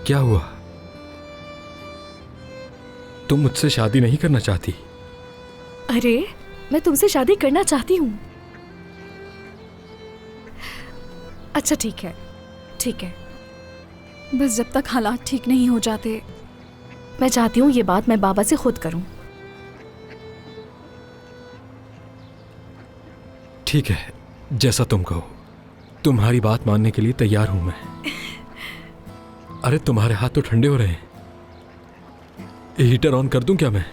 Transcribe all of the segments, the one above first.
क्या हुआ? तुम मुझसे शादी नहीं करना चाहती? अरे मैं तुमसे शादी करना चाहती हूँ। अच्छा ठीक है, ठीक है, बस जब तक हालात ठीक नहीं हो जाते मैं चाहती हूँ ये बात मैं बाबा से खुद करूँ। ठीक है, जैसा तुम कहो। तुम्हारी बात मानने के लिए तैयार हूं मैं। अरे तुम्हारे हाथ तो ठंडे हो रहे हैं। हीटर ऑन कर दूं क्या मैं?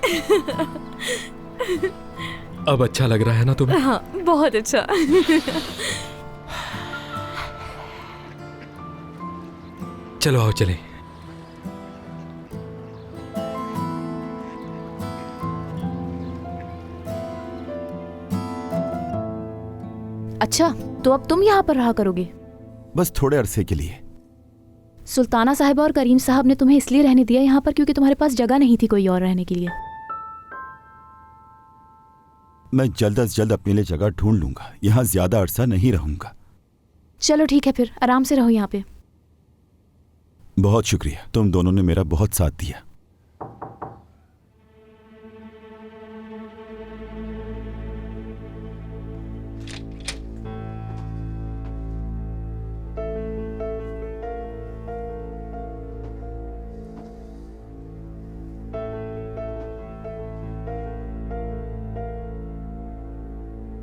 अब अच्छा लग रहा है ना तुम्हें? हाँ बहुत अच्छा। चलो आओ चलें। अच्छा, तो अब तुम यहाँ पर रहा करोगे? बस थोड़े अरसे के लिए। सुल्ताना साहिबा और करीम साहब ने तुम्हें इसलिए रहने दिया यहाँ पर क्योंकि तुम्हारे पास जगह नहीं थी कोई और रहने के लिए। मैं जल्द से जल्द अपने लिए जगह ढूंढ लूंगा, यहाँ ज्यादा अरसा नहीं रहूंगा। चलो ठीक है, फिर आराम से रहो यहाँ पे। बहुत शुक्रिया, तुम दोनों ने मेरा बहुत साथ दिया।